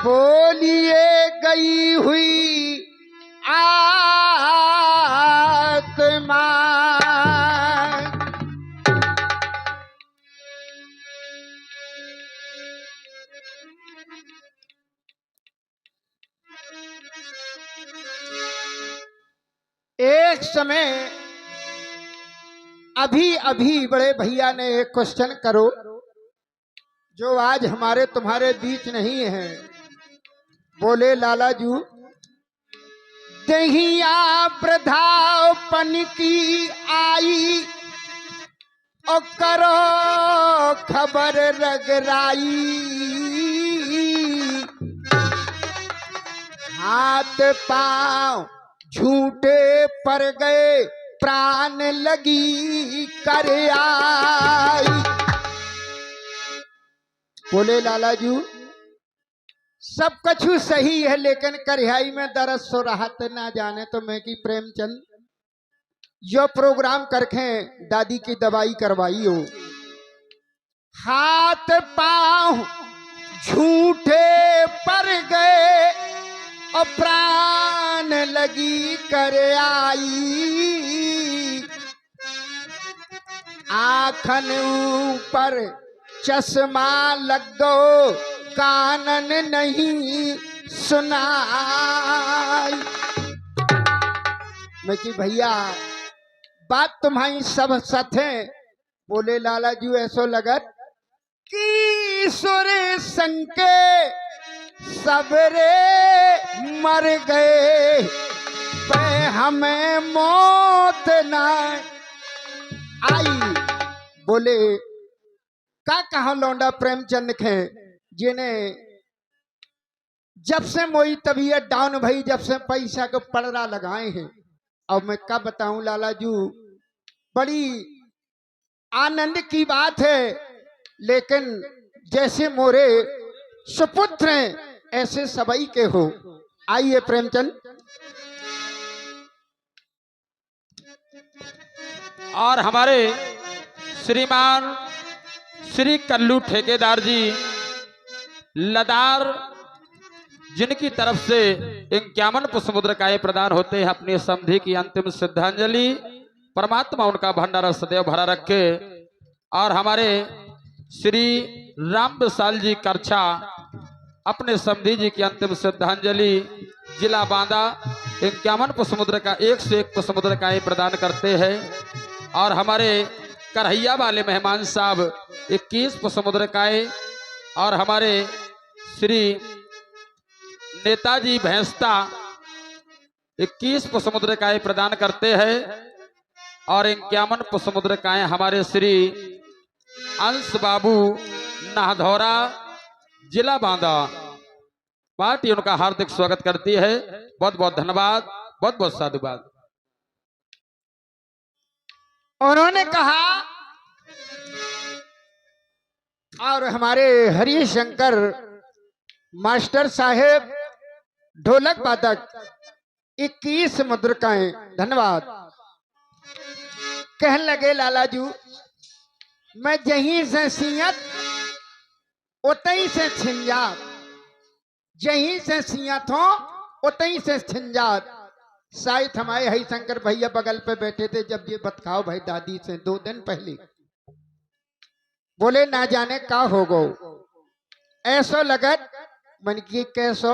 बोलिए गई हुई आत्मा। एक समय अभी अभी बड़े भैया ने एक क्वेश्चन करो जो आज हमारे तुम्हारे बीच नहीं है। बोले लाला जू, दहिया वृद्धापन की आई और करो खबर रगराई, हाथ पांव झूठे पर गए प्राण लगी कर आई। बोले लाला जू, सब कछु सही है लेकिन करिहाई में दर्द सो रहा ना जाने तो मैं की प्रेमचंद जो प्रोग्राम करके दादी की दवाई करवाई हो। हाथ पांव झूठे पर गए और प्राण लगी कर आई, आँखन ऊपर चश्मा लग गो कानन नहीं सुनाई। मैं कि भैया बात तुम्हारी सब सच है। बोले लाला जी ऐसो लगत कि सुर संके सबरे मर गए पे हमें मौत ना आई। बोले का कहा लौंडा प्रेमचंद खे जिन्हें जब से मोई तबीयत डाउन भई, जब से पैसा को पड़रा लगाए हैं। और मैं क्या बताऊं लाला जू, बड़ी आनंद की बात है लेकिन जैसे मोरे सुपुत्र हैं ऐसे सबई के हो। आइए प्रेमचंद। और हमारे श्रीमान श्री कल्लू ठेकेदार जी लदार जिनकी तरफ से 51 पुष्पमुद्रिकाएं प्रदान होते हैं, अपनी समधि की अंतिम श्रद्धांजलि परमात्मा उनका भंडारा सदैव भरा रखे। और हमारे श्री राम विशाल जी करछा अपने समधि जी की अंतिम श्रद्धांजलि जिला बांदा 51 पुष्पमुद्रिका 101 पुष्पमुद्रिकाएं प्रदान करते हैं। और हमारे करहैया वाले मेहमान साहब 21 पुष्पमुद्रिकाएं, और हमारे श्री नेताजी भैंसता 21 पुष्पमुद्रिकाएं प्रदान करते हैं। और 51 पुष्पमुद्रिकाएं हमारे श्री अंश बाबू नाहधौरा जिला बांदा पार्टी उनका हार्दिक स्वागत करती है। बहुत बहुत धन्यवाद, बहुत बहुत साधुवाद। उन्होंने कहा और हमारे हरिशंकर मास्टर साहेब ढोलक वादक 21 मुद्रिकाएं, धन्यवाद। कहने लगे लाला जू, मैं जहीं से सियत उतई से छिंजात, जहीं से सियत हो उतई से छिंजात। शायद हमारे हरिशंकर भैया बगल पे बैठे थे जब ये बतखाओ भाई दादी से 2 दिन पहले। बोले ना जाने का हो गो ऐसो लगत मन की कैसो।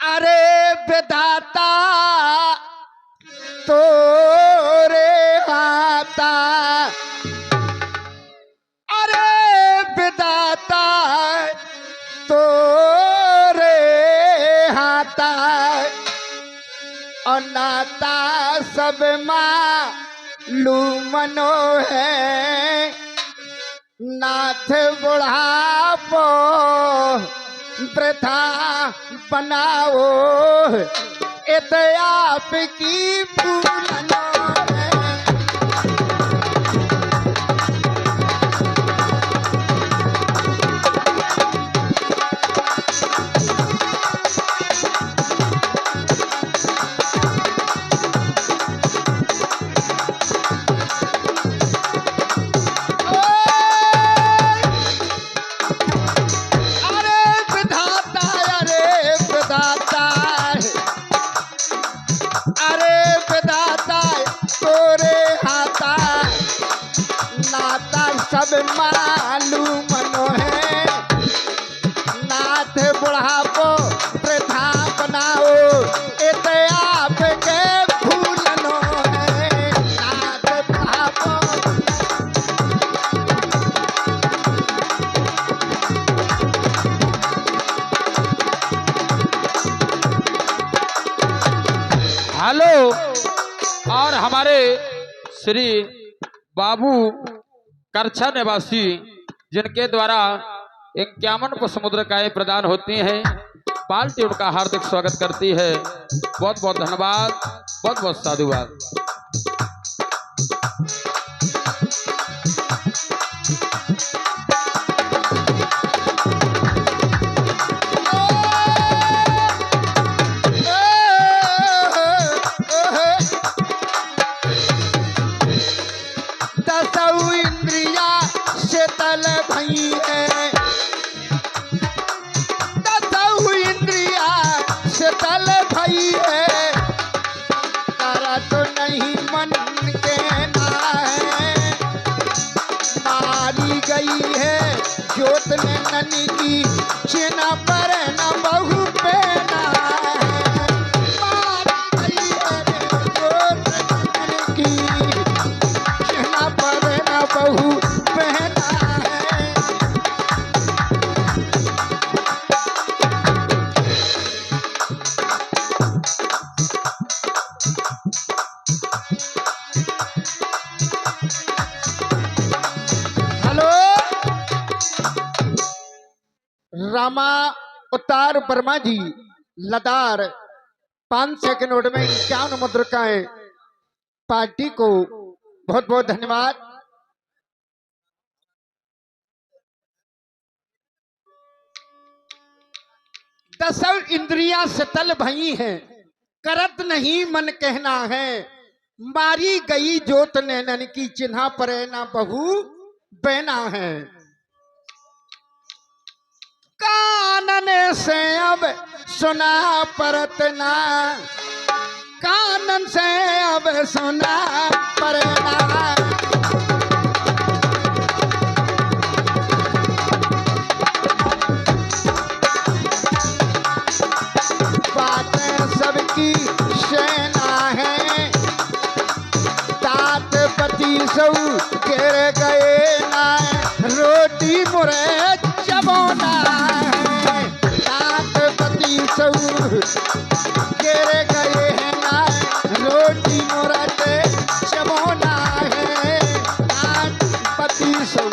अरे विधाता तोरे हाथा, अरे विधाता तोरे हाथा, और नाता सब मालूमनो है, नाथ बुढ़ापो प्रथा बनाओ, इत आपकी भूलनो है। अरे विधाता मालूम नो है नाथ बुढ़ापो प्रथा बनाओ इते आपके भूल नो है नाथ बुढ़ापो हेलो। और हमारे श्री बाबू करछा निवासी जिनके द्वारा 51 को समुद्र काएं प्रदान होती हैं, पार्टी उनका हार्दिक स्वागत करती है। बहुत बहुत धन्यवाद, बहुत बहुत साधुवाद। दसऊ इंद्रिया शीतल भई है दसऊ इंद्रिया शीतल भई है करा तो नहीं मन के ना है मारी गई है जोत ने ननी की चिन्ह पर न बहु पेना है मारी गई है जोत ने ननी की चिन्ह पर न बहु पहना है हेलो रामा उतार वर्मा जी लदार 500 के नोट में 51 मुद्रिकाएं पार्टी को बहुत बहुत धन्यवाद। दसों इंद्रियां शीतल भई हैं करत नहीं मन कहना है मारी गई जोत नैनन की चिन्हा पर ना बहु बहना है कानन से अब सुना परत ना कानन से अब सुना परना बातें सबकी सेना है तात पति सौ गिर गए ना रोटी मुरे चबोना है तात पति सौ गिर गए हैं ना रोटी मुरते चबोना है तात पति सौ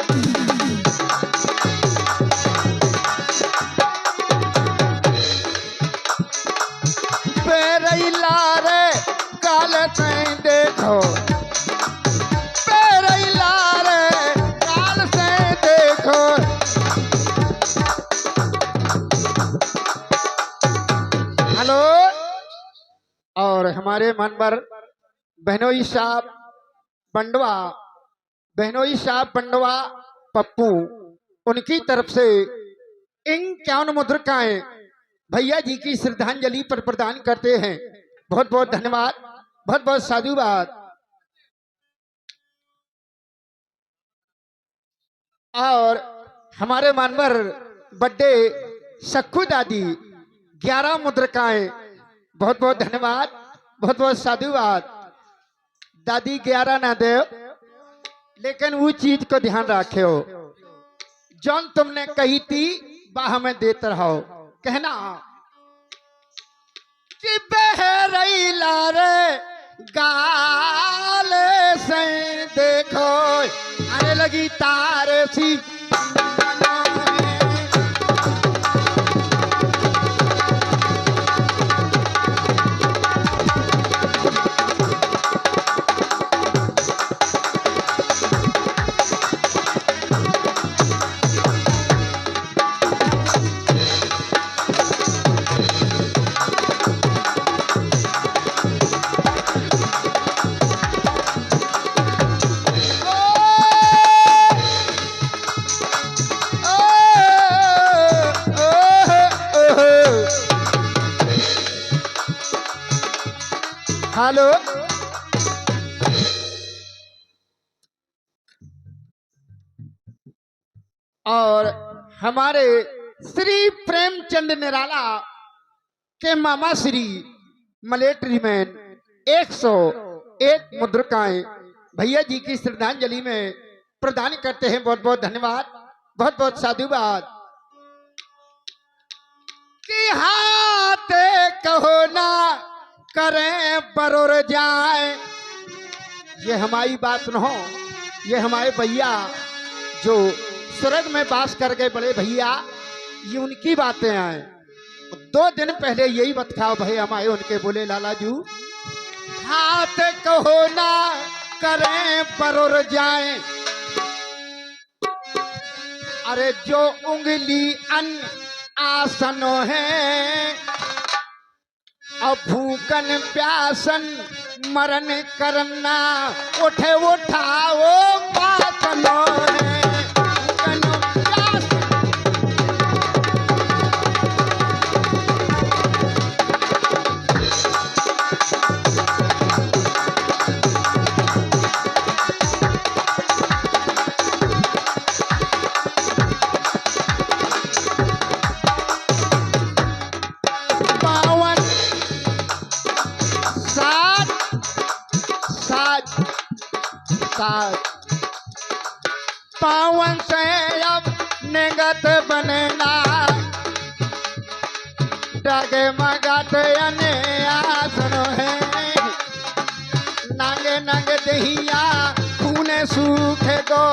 पेरैला रे काल से देखो पेरैला रे काल से देखो हेलो और हमारे मनवर बहनोई साहब बंडवा बहनोई साहब बंडवा पप्पू उनकी तरफ से इन 51 मुद्रिकाएं भैया जी की श्रद्धांजलि पर प्रदान करते हैं। बहुत बहुत धन्यवाद, बहुत बहुत साधुवाद। और हमारे मानवर बड्डे सखू दादी 11 मुद्रिकाएं बहुत बहुत धन्यवाद, बहुत बहुत साधुवाद। दादी 11 ना दे लेकिन वो चीज को ध्यान रखे हो जौन तुमने कही थी बाह में देते रहो कहना कि बहरैला रे गाल से देखो आने लगी तार सी हेलो और हमारे श्री प्रेमचंद निराला के मामा श्री मलेट्री मैन 101 मुद्रिकाएं भैया जी की श्रद्धांजलि में प्रदान करते हैं। बहुत बहुत धन्यवाद, बहुत बहुत साधुवाद। कि हाथ कहो ना करें बरोर जाए, ये हमारी बात न हो, ये हमारे भैया जो स्वर्ग में वास कर गए बड़े भैया, ये उनकी बातें आए। 2 दिन पहले यही बतखाओ भाई हमारे उनके बोले लाला जू, हाथ कहो ना करें बरोर जाए, अरे जो उंगली अन आसनो है, अब भूखन प्यासन मरण करना, उठे उठाओ पासनो है, भूखन प्यासन। पावन से अब निगत बनना, डगे मगत अने आसन है, नांगे नांगे दहिया खूने सूख गो,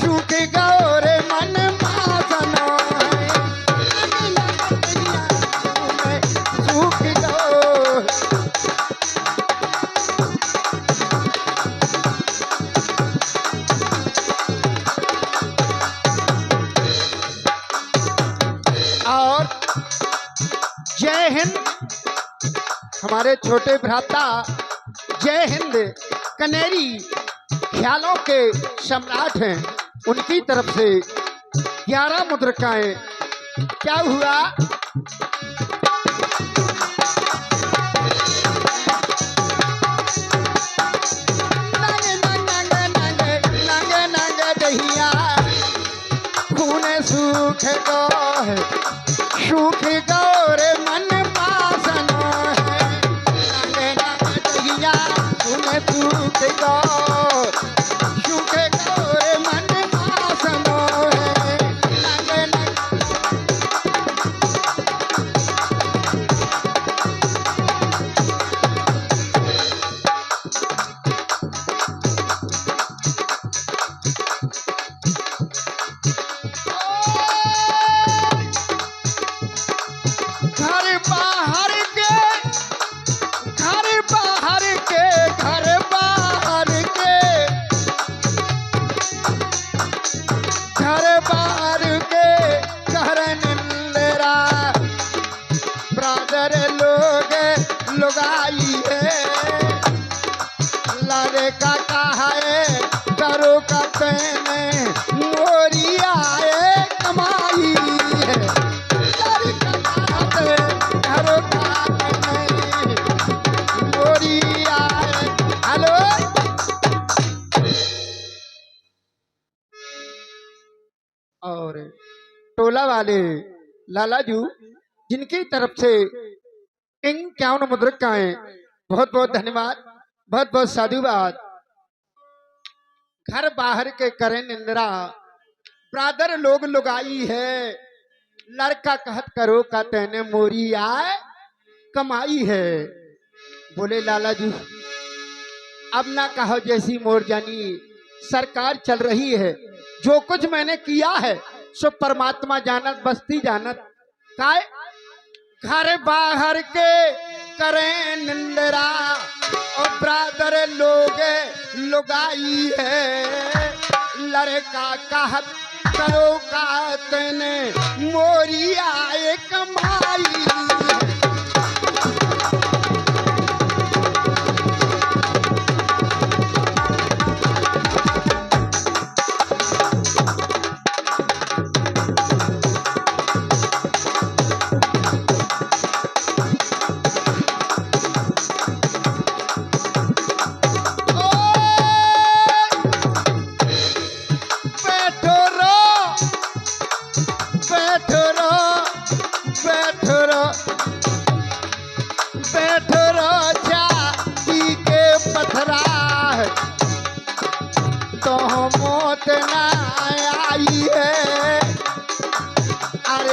सूख गो रे मन मासनो है, नांगे नांगे दहिया खूने सूख गो। जय हिंद हमारे छोटे भ्राता, जय हिंद कनेरी ख्यालों के सम्राट हैं, उनकी तरफ से 11 मुद्रिकाएं। क्या हुआ? नांगे नांगे नांगे नांगे नांगे दहिया खूने सूख गो है, सूख गो रे मन पासनो है, नांगे नांगे दहिया खूने सूख गो, सूख गो रे मन पासनो है, नांगे नांगे। घर बाहर के घर बाहर के घर बाहर के घर बाहर के घर निंदरा, ब्रादर लोग लुगाई है, लारे का कहा है करो का तेने मोरी आए कमाई है, लारे का कहा है करो का तेने मोरी आए। हेलो और टोला वाले लाला जू जिनकी तरफ से इन 51 मुद्रिकाएं, बहुत बहुत धन्यवाद, बहुत बहुत साधुवाद। घर बाहर के करें निंद्रा, ब्रादर लोग लुगाई है, लड़का कहत करो का तेने मोरी आए कमाई है। बोले लाला जी अब ना कहो जैसी मोर जानी सरकार चल रही है, जो कुछ मैंने किया है सो परमात्मा जानत, बस्ती जानत। काय घर बाहर के करें निंदरा और ब्रादर लोग लुगाई है, लड़का कहत करो का तेने मोरी आए कमाई है।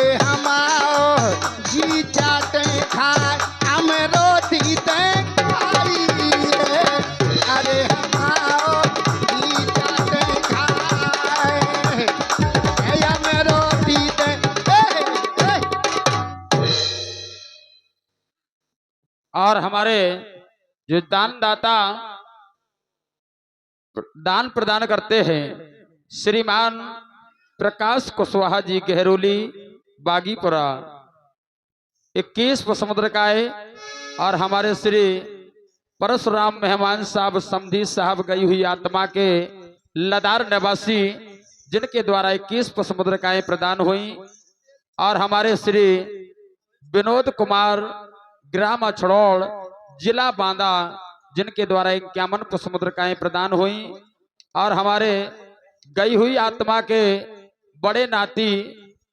अरे हमाओ जी चाटे खाए हम रोटी ते खाई है। अरे हमाओ जी चाटे खाए हम रोटी ते और हमारे जो दानदाता दान प्रदान करते हैं श्रीमान प्रकाश कुशवाहा जी गहरोली बागीपुरा 21 समुद्र काय और हमारे श्री परशुराम मेहमान साहब समधी साहब गई हुई आत्मा के लदार निवासी जिनके द्वारा 21 समुद्र काय प्रदान हुई और हमारे श्री विनोद कुमार ग्राम अछड़ौड़ जिला बांदा जिनके द्वारा 51 समुद्र काय प्रदान हुई और हमारे गई हुई आत्मा के बड़े नाती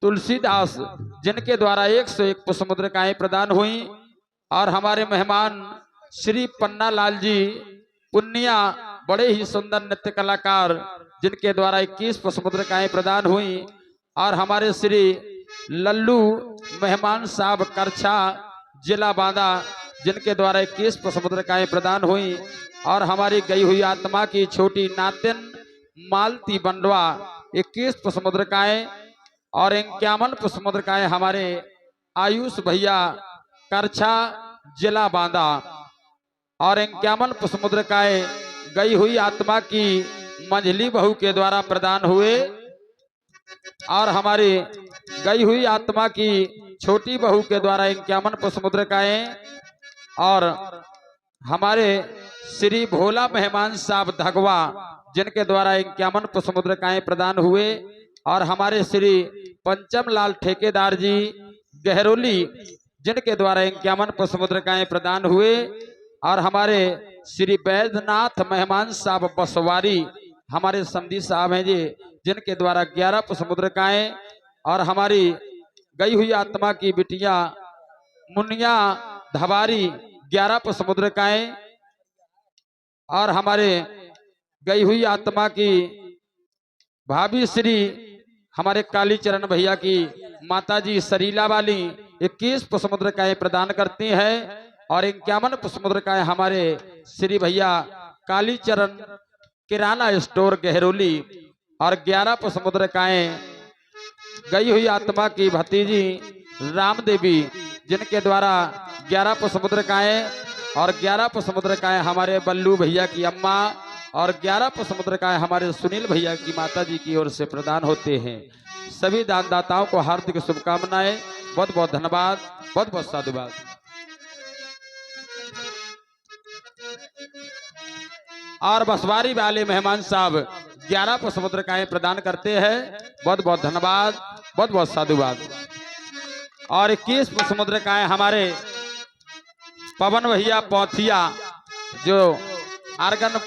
तुलसीदास जिनके द्वारा 101 समुद्र काय प्रदान हुई और हमारे मेहमान श्री पन्ना लाल जी पुन्निया बड़े ही सुंदर नृत्य कलाकार जिनके द्वारा 21 समुद्र काय प्रदान हुई और हमारे श्री लल्लू मेहमान साहब करछा जिला बांदा जिनके द्वारा 21 समुद्र काय प्रदान हुई और हमारी गई हुई आत्मा की छोटी नातिन मालती बंडवा 21 समुद्र काय और 51 समुद्र काय हमारे आयुष भैया करछा जिला बांदा और 51 समुद्र काय गई हुई आत्मा की मंझली बहू के द्वारा प्रदान हुए और हमारी गई हुई आत्मा की छोटी बहू के द्वारा 51 समुद्र काय और हमारे श्री भोला मेहमान साहब धगवा जिनके द्वारा 51 समुद्र काय प्रदान हुए और हमारे श्री पंचम लाल ठेकेदार जी गहरोली जिनके द्वारा 51 समुद्र काय प्रदान हुए और हमारे श्री वैद्यनाथ मेहमान साहब बसवारी हमारे समधी साहब हैं जी जिनके द्वारा 11 समुद्र काय और हमारी गई हुई आत्मा की बिटिया मुनिया धबारी 11 समुद्र काय और हमारे गई हुई आत्मा की भाभी श्री हमारे कालीचरण भैया की माताजी सरीला वाली 21 समुद्र काय प्रदान करती है और 51 समुद्र काय हमारे श्री भैया कालीचरण किराना स्टोर गहरोली और 11 समुद्र काय गई हुई आत्मा की भतीजी राम देवी जिनके द्वारा 11 समुद्र काय और 11 समुद्र काय हमारे बल्लू भैया की अम्मा और 11 समुद्र काय हमारे सुनील भैया की माताजी की ओर से प्रदान होते हैं। सभी दानदाताओं को हार्दिक शुभकामनाएं, बहुत बहुत धन्यवाद, बहुत बहुत साधुवाद। और बसवारी वाले मेहमान साहब 11 समुद्र काय प्रदान करते हैं, बहुत बहुत धन्यवाद, बहुत बहुत साधुवाद। और 21 समुद्र काय हमारे पवन भैया पौथिया जो आर्गन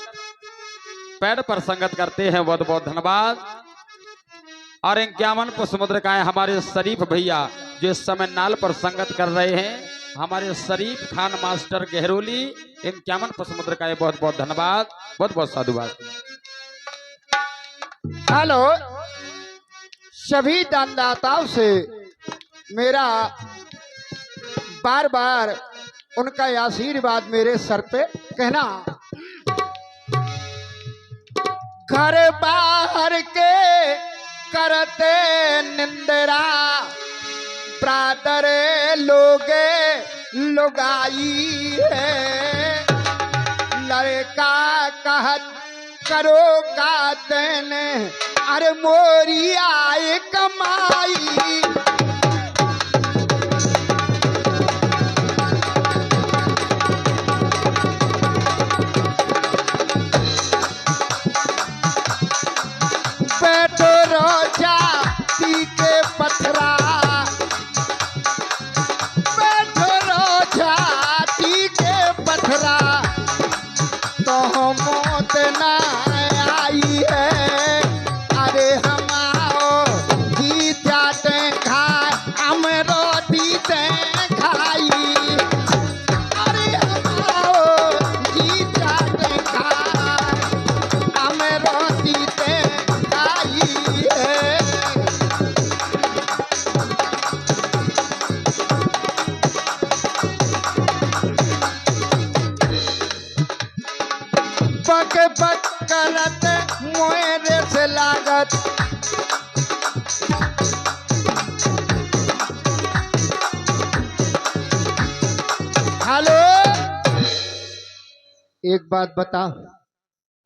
पैड पर संगत करते हैं, बहुत बहुत धन्यवाद। और 51 समुद्र काय हमारे शरीफ भैया जो इस समय नाल पर संगत कर रहे हैं, हमारे शरीफ खान मास्टर गहरोली 51 समुद्र काय बहुत बहुत धन्यवाद, बहुत बहुत साधुवाद। हेलो, सभी दानदाताओं से मेरा बार बार उनका आशीर्वाद मेरे सर पे कहना। घर बाहर के करते निंदरा ब्रादर लोगे लुगाई है। लड़का कहत करो का तेने अरे मोरी आए कमाई। बैठो रोजा पी के पथरा, बैठो रोजा पी के पथरा, तो मौत ना आई है। अरे हम आओ ही जाते खा पक करत मोरे से लागत। हेलो, एक बात बता,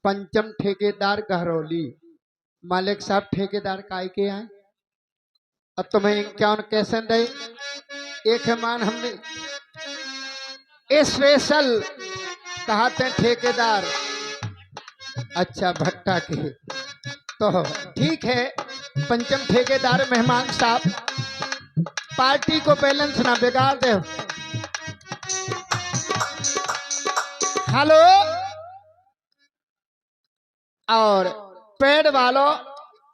पंचम ठेकेदार गहरौली, मालिक साहब ठेकेदार काय के आए? अब तुम्हें इक्यावन कैसे दे? एक मान हमने स्पेशल कहा थे ठेकेदार। अच्छा भट्टा के, तो ठीक है। पंचम ठेकेदार मेहमान साहब, पार्टी को बैलेंस ना बिगाड़ दे। हेलो, और पेड़ वालों,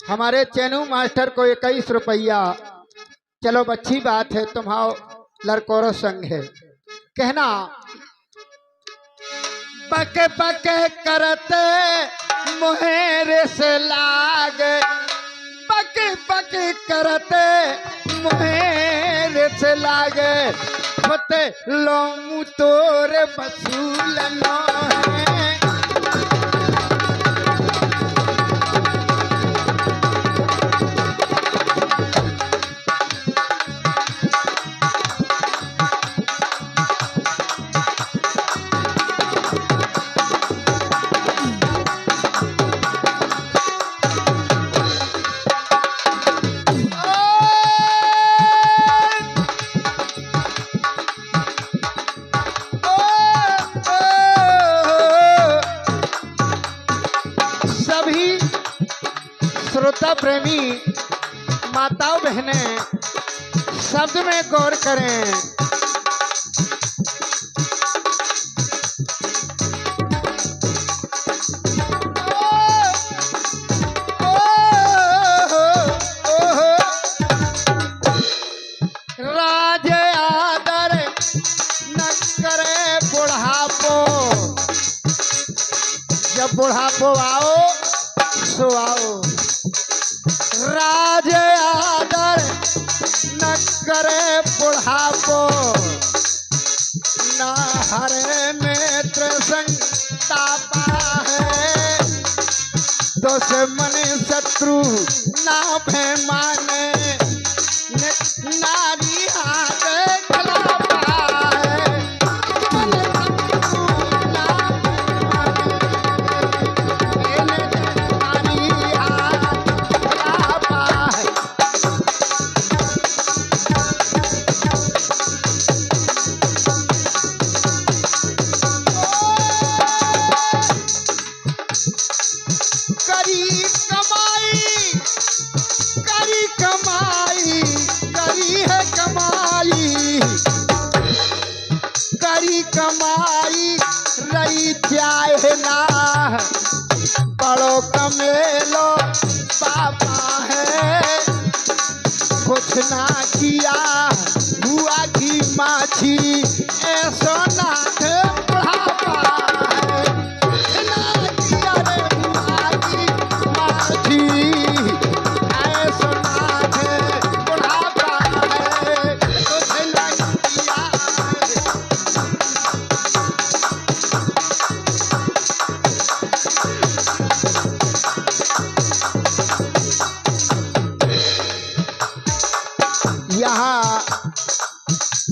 हमारे चैनू मास्टर को 21 रुपया। चलो अच्छी बात है, तुम्हारा लड़कोरो संग है। कहना पके पके करते मुहेरे से लागे, पके पके करते मुहेरे से लागे, फते लो मुँह तोरे वसूल नो है। श्रोता प्रेमी माताओं बहनें शब्द में गौर करें। राज आदर न करे बुढ़ापो, जब बुढ़ापो आओ सो आओ। राज आदर न करे बुढ़ापो, न हरे मित्र संग तापा है। दुश्मन शत्रु ना माने, नारी हाथ खिलापा है। कमाई रही चाहे ना, बड़ो कमेलो पापा है। कुछ ना किया हुआ की माछी, ऐसा नाथ बुढ़ापा है। ना किया रे हुआ की माछी, ऐसा नाथ बुढ़ापा है। कुछ ना किया यहाँ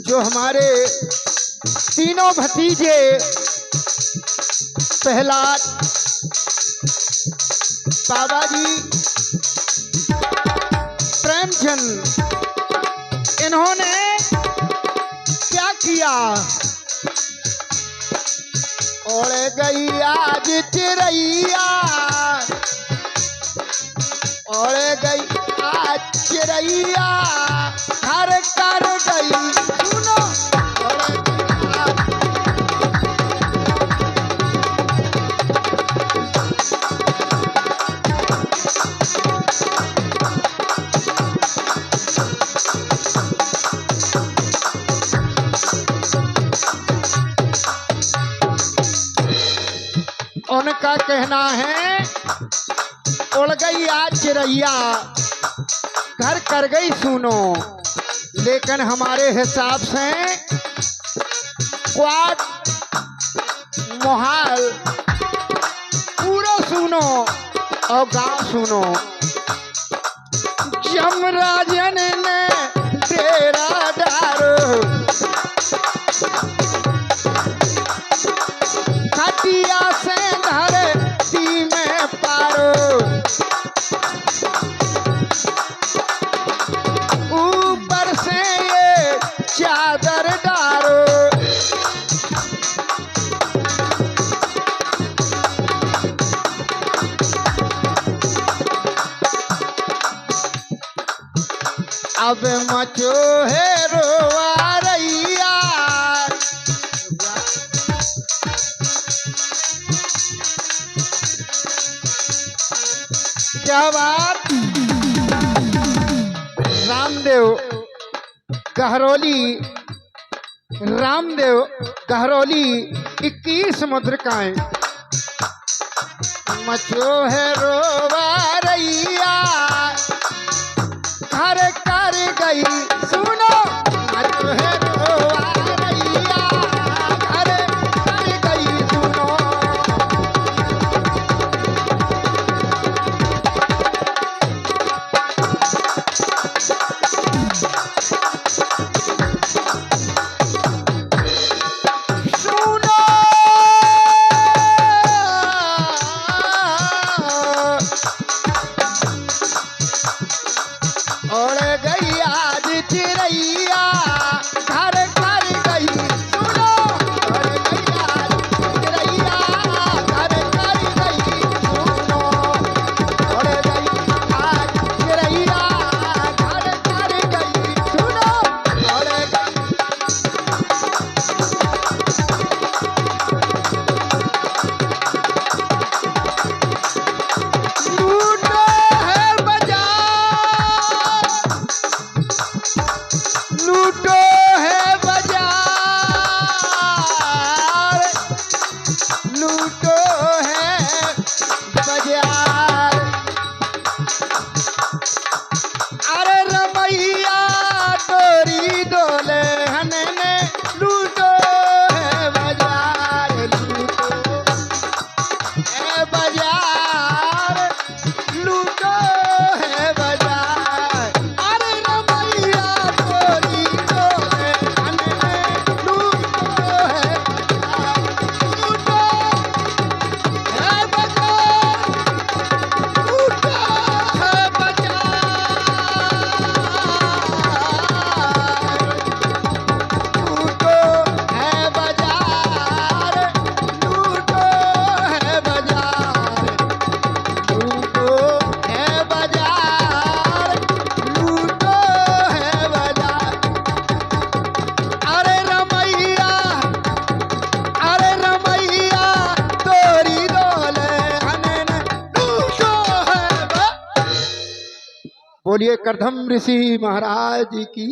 जो हमारे तीनों भतीजे प्रहलाद, बाबा जी, प्रेमचंद, इन्होंने क्या किया? उड़ गई आज चिरैया, उड़ गई आज चिरैया, घर कर गई सुनो। उनका कहना है उड़ गई आज चिरैया, घर कर गई सुनो। लेकिन हमारे हिसाब से क्वाड मोहाल पूरा सुनो और गाँव सुनो। यमराजन ने डेरा डारो, खटिया से धरती में पारो, ऊपर से ये चादर डारो। अब मचो है रोवा रैया, क्या बात। रामदेव गहरौली 21 मुद्रिकाएं। मचो है रोवा रैया, घर कर गई सुनो, मचो है रोवा रैया, घर कर गई सुनो। सुनो और गई आज चिरैया, घर कर गई सुनो, और गई आज चिरैया, घर कर गई सुनो, और गई आज चिरैया, घर कर गई सुनो, और गई। लूटो है बाजार, लूटो है बाजार, लूटो है बाजार। अरे रमैया तोरी डोले हनने, लूटो है बाजार, लूटो है बाजार, लूटो है बाजार। अरे रमैया तोरी डोले हनने, लूटो है बाजार, लूटो है बाजार, लूटो है बाजार, लूटो है बाजार, लूटो है बाजार, लूटो है बाजार। अरे रमैया तोरी डोले हनने, लूटो है। बोलिए करधम ऋषि महाराज की।